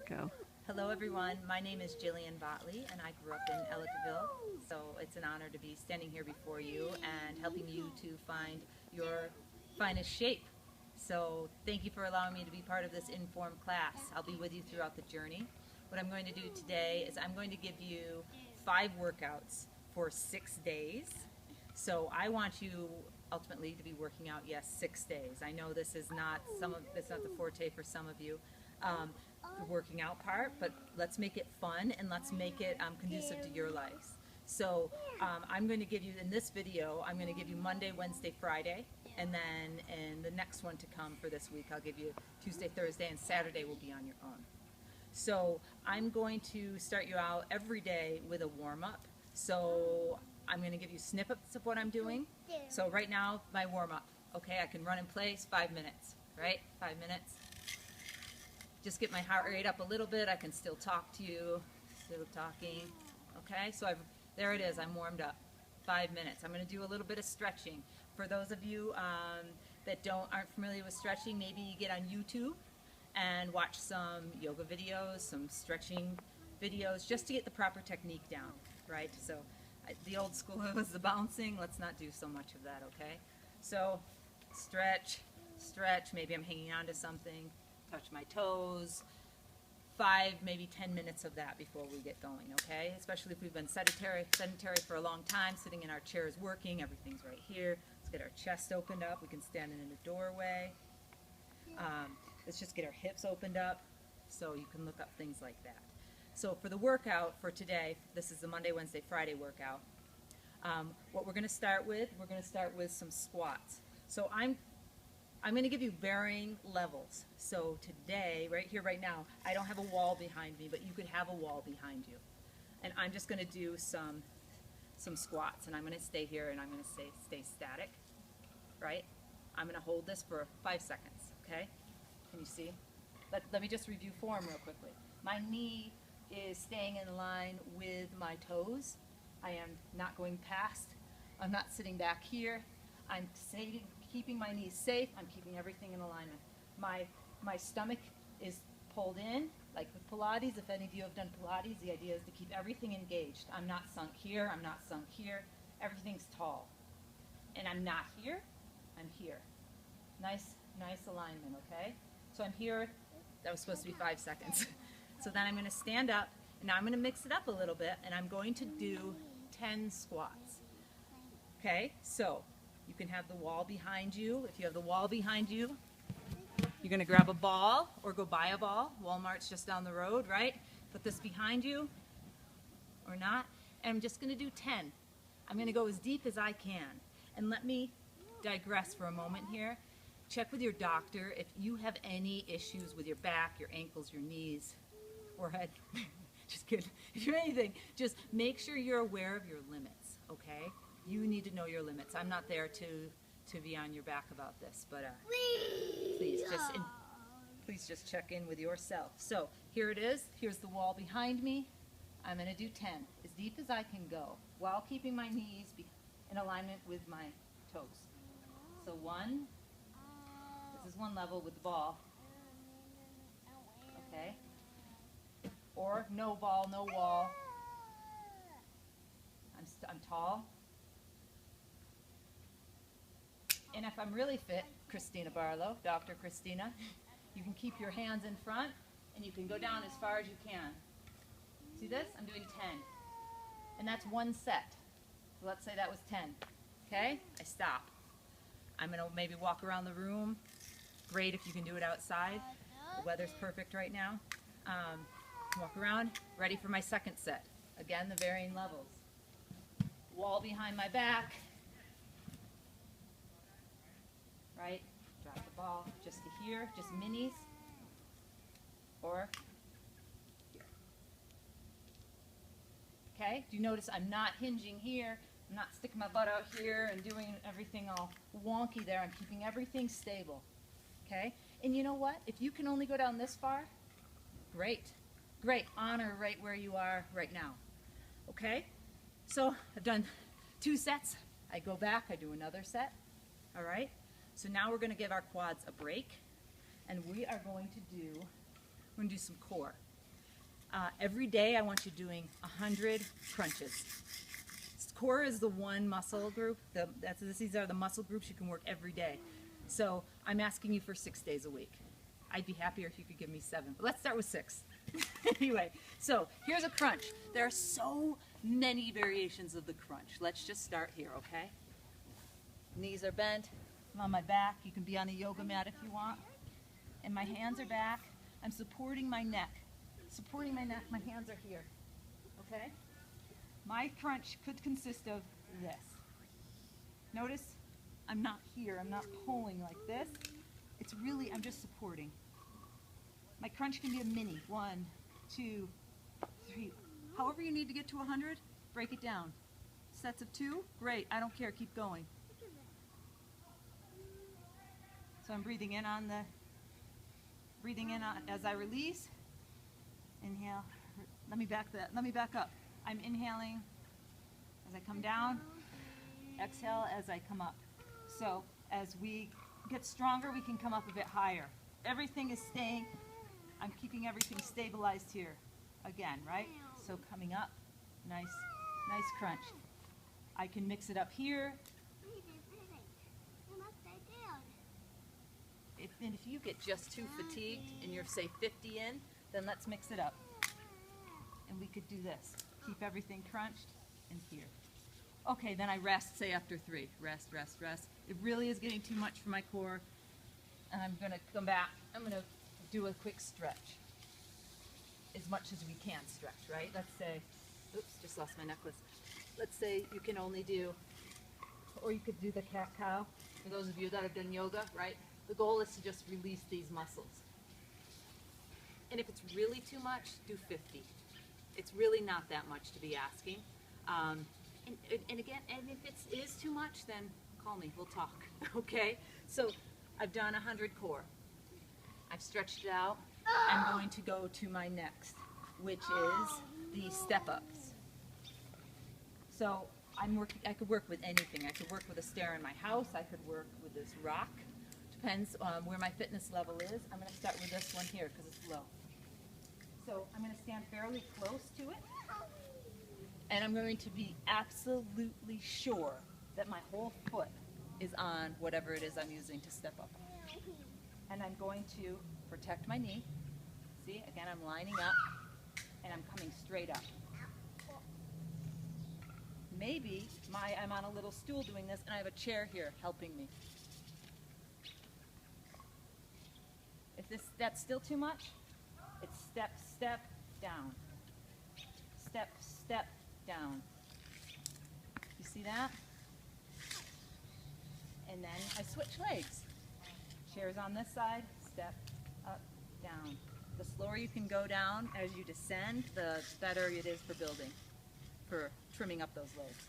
Go. Hello everyone, my name is Jillianvfit and I grew up in Ellicottville, so it's an honor to be standing here before you and helping you to find your finest shape. So thank you for allowing me to be part of this informed class. I'll be with you throughout the journey. What I'm going to do today is I'm going to give you 5 workouts for 6 days. So I want you ultimately to be working out, yes, 6 days. I know this is not it's not the forte for some of you. The working out part, but let's make it fun and let's make it conducive to your lives. So I'm going to give you, in this video, I'm going to give you Monday, Wednesday, Friday, and then in the next one to come for this week, I'll give you Tuesday, Thursday, and Saturday will be on your own. So I'm going to start you out every day with a warm-up. So I'm going to give you snippets of what I'm doing. So right now, my warm-up. Okay, I can run in place, 5 minutes, right? 5 minutes. Just get my heart rate up a little bit. I can still talk to you, still talking. Okay, so there it is. I'm warmed up. 5 minutes. I'm going to do a little bit of stretching. For those of you that aren't familiar with stretching, maybe you get on YouTube and watch some yoga videos, some stretching videos, just to get the proper technique down, right? So the old school was the bouncing. Let's not do so much of that, okay? So stretch, stretch. Maybe I'm hanging on to something. Touch my toes. 5, maybe 10 minutes of that before we get going, okay? Especially if we've been sedentary for a long time, sitting in our chairs working, everything's right here. Let's get our chest opened up. We can stand in a doorway. Let's just get our hips opened up so you can look up things like that. So for the workout for today, this is the Monday, Wednesday, Friday workout. What we're going to start with some squats. So I'm going to give you varying levels. So today, right here, right now, I don't have a wall behind me, but you could have a wall behind you. And I'm just going to do some squats, and I'm going to stay here, and I'm going to stay static, right? I'm going to hold this for 5 seconds, okay? Can you see? Let me just review form real quickly. My knee is staying in line with my toes. I am not going past. I'm not sitting back here. I'm keeping my knees safe. I'm keeping everything in alignment. My stomach is pulled in, like with Pilates. If any of you have done Pilates, the idea is to keep everything engaged. I'm not sunk here. I'm not sunk here. Everything's tall. And I'm not here. I'm here. Nice alignment, okay? So I'm here. That was supposed to be 5 seconds. So then I'm going to stand up, and now I'm going to mix it up a little bit, and I'm going to do 10 squats. Okay, so you can have the wall behind you. If you have the wall behind you, you're going to grab a ball or go buy a ball. Walmart's just down the road, right? Put this behind you or not, and I'm just going to do 10. I'm going to go as deep as I can. And let me digress for a moment here. Check with your doctor if you have any issues with your back, your ankles, your knees, forehead. Just kidding. If you have anything, just make sure you're aware of your limits, okay? You need to know your limits. I'm not there to be on your back about this, but please just check in with yourself. So here it is. Here's the wall behind me. I'm going to do 10, as deep as I can go, while keeping my knees in alignment with my toes. So 1. This is 1 level with the ball. Okay? Or no ball, no wall. I'm tall. And if I'm really fit, Kristina Barlow, Dr. Kristina, you can keep your hands in front and you can go down as far as you can. See this? I'm doing 10. And that's 1 set. So let's say that was 10. Okay? I stop. I'm going to maybe walk around the room. Great if you can do it outside. The weather's perfect right now. Walk around. Ready for my 2nd set. Again, the varying levels. Wall behind my back. Right? Drop the ball just to here, just minis. Or here. Okay? Do you notice I'm not hinging here? I'm not sticking my butt out here and doing everything all wonky there. I'm keeping everything stable. Okay? And you know what? If you can only go down this far, great. Great. Honor right where you are right now. Okay? So I've done 2 sets. I go back, I do another set. All right? So now we're going to give our quads a break, and we're going to do some core. Every day I want you doing 100 crunches. Core is the one muscle group. These are the muscle groups you can work every day. So I'm asking you for 6 days a week. I'd be happier if you could give me 7, but let's start with 6. Anyway, so here's a crunch. There are so many variations of the crunch. Let's just start here, okay? Knees are bent. I'm on my back. You can be on a yoga mat if you want. And my hands are back. I'm supporting my neck. Supporting my neck, my hands are here, okay? My crunch could consist of this. Notice I'm not here, I'm not pulling like this. It's really, I'm just supporting. My crunch can be a mini, 1, 2, 3. However you need to get to 100, break it down. Sets of 2, great, I don't care, keep going. So I'm breathing in as I release. Inhale. Let me back up. I'm inhaling as I come down, exhale as I come up. So as we get stronger, we can come up a bit higher. Everything is staying, I'm keeping everything stabilized here. Again, right? So coming up, nice crunch. I can mix it up here. If you get just too fatigued and you're, say, 50 in, then let's mix it up. And we could do this. Keep everything crunched and here. Okay, then I rest, say after 3. Rest. It really is getting too much for my core. And I'm going to come back. I'm going to do a quick stretch. As much as we can stretch, right? Let's say, oops, just lost my necklace. Let's say you can only do, or you could do the cat-cow. For those of you that have done yoga, right? The goal is to just release these muscles. And if it's really too much, do 50. It's really not that much to be asking. And again, and if it is too much, then call me, we'll talk, okay? So I've done 100 core. I've stretched it out. I'm going to go to my next, which is the step-ups. So I could work with anything. I could work with a stair in my house. I could work with this rock. Depends on where my fitness level is. I'm going to start with this one here because it's low. So I'm going to stand fairly close to it. And I'm going to be absolutely sure that my whole foot is on whatever it is I'm using to step up. And I'm going to protect my knee. See, again, I'm lining up and I'm coming straight up. Maybe I'm on a little stool doing this and I have a chair here helping me. If that's still too much, it's step, step, down. Step, step, down. You see that? And then I switch legs. Chair's on this side, step, up, down. The slower you can go down as you descend, the better it is for building, for trimming up those legs.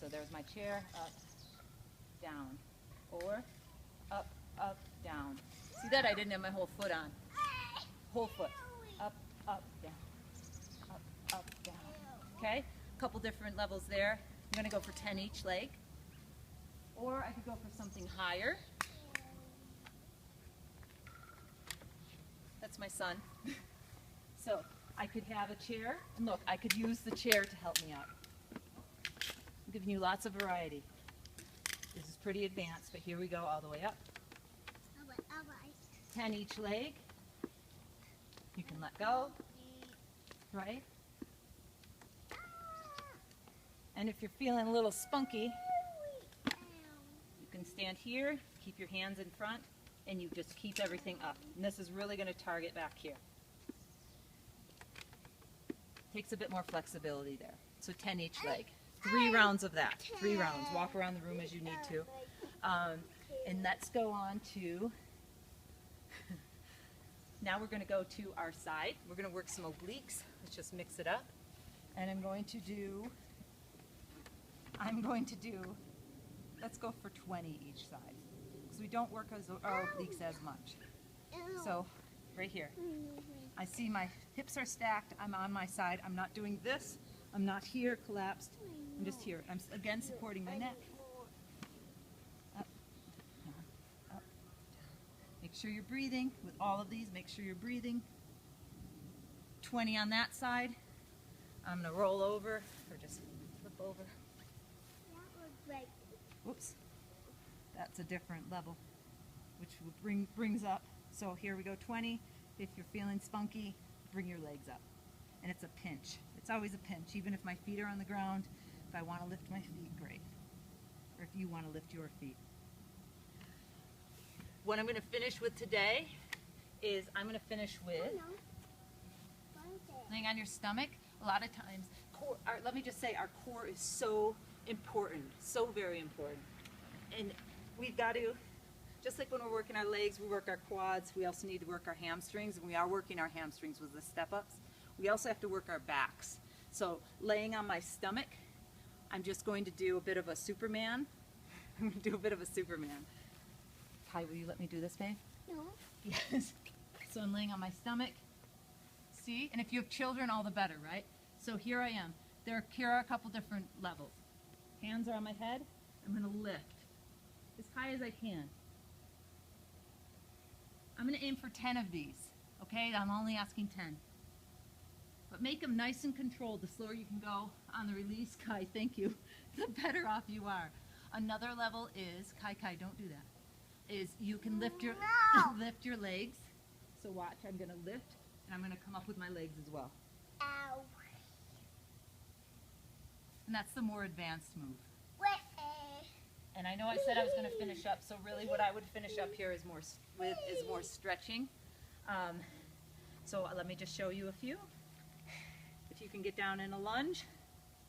So there's my chair, up, down, or up, up, down. See that? I didn't have my whole foot on. Whole foot. Up, up, down. Up, up, down. Okay? A couple different levels there. I'm going to go for 10 each leg. Or I could go for something higher. That's my son. So I could have a chair. And look, I could use the chair to help me out. I'm giving you lots of variety. This is pretty advanced, but here we go all the way up. 10 each leg. You can let go, right? And if you're feeling a little spunky, you can stand here, keep your hands in front, and you just keep everything up. And this is really going to target back here. Takes a bit more flexibility there. So 10 each leg. 3 rounds of that. 3 rounds. Walk around the room as you need to. And let's go on to... Now we're going to go to our side. We're going to work some obliques. Let's just mix it up. And I'm going to do, let's go for 20 each side. Because we don't work our obliques as much. So, right here. I see my hips are stacked. I'm on my side. I'm not doing this. I'm not here, collapsed. I'm just here. I'm, again, supporting my neck. Up, down, up. Make sure you're breathing. With all of these, make sure you're breathing. 20 on that side. I'm going to roll over, or just flip over. That looks like... Whoops. That's a different level, which brings up. So here we go, 20. If you're feeling spunky, bring your legs up. And it's a pinch. It's always a pinch, even if my feet are on the ground. If I want to lift my feet, great. Or if you want to lift your feet. What I'm going to finish with today is I'm going to finish with laying on your stomach. A lot of times, let me just say, our core is so important, so very important. And we've got to, just like when we're working our legs, we work our quads, we also need to work our hamstrings, and we are working our hamstrings with the step-ups. We also have to work our backs. So laying on my stomach, I'm just going to do a bit of a Superman. I'm going to do a bit of a Superman. Kai, will you let me do this, babe? No. Yes. So I'm laying on my stomach. See? And if you have children, all the better, right? So here I am. Here are a couple different levels. Hands are on my head. I'm going to lift as high as I can. I'm going to aim for 10 of these. Okay? I'm only asking 10. But make them nice and controlled. The slower you can go on the release, Kai, thank you, the better off you are. Another level is, Kai, don't do that, is you can lift your, lift your legs. So watch, I'm going to lift, and I'm going to come up with my legs as well. Ow. And that's the more advanced move. And I know I said I was going to finish up, so really what I would finish up here is more stretching. So let me just show you a few. If you can get down in a lunge,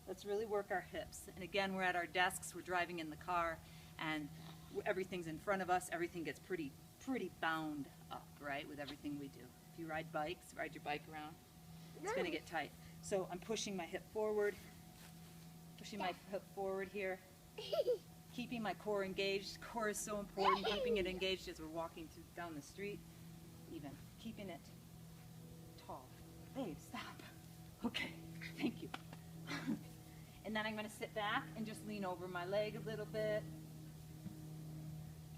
let's really work our hips. And again, we're at our desks, we're driving in the car, and everything's in front of us. Everything gets pretty bound up, right, with everything we do. If you ride bikes, ride your bike around, it's going to get tight. So I'm pushing my hip forward, here, keeping my core engaged. Core is so important, keeping it engaged as we're walking down the street, even keeping it tall. Babe, stop. Okay, thank you. And then I'm going to sit back and just lean over my leg a little bit.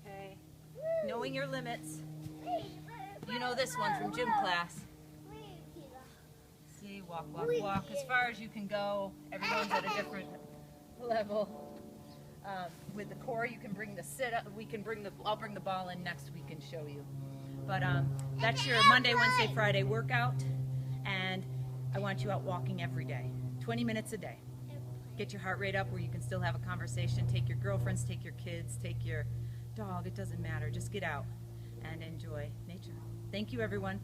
Okay. Knowing your limits. You know this one from gym class. See, walk, walk, walk. As far as you can go. Everyone's at a different level. With the core, you can bring the sit-up. I'll bring the ball in next week and show you. But that's your Monday, Wednesday, Friday workout. And I want you out walking every day, 20 minutes a day. Get your heart rate up where you can still have a conversation. Take your girlfriends, take your kids, take your dog. It doesn't matter. Just get out and enjoy nature. Thank you, everyone.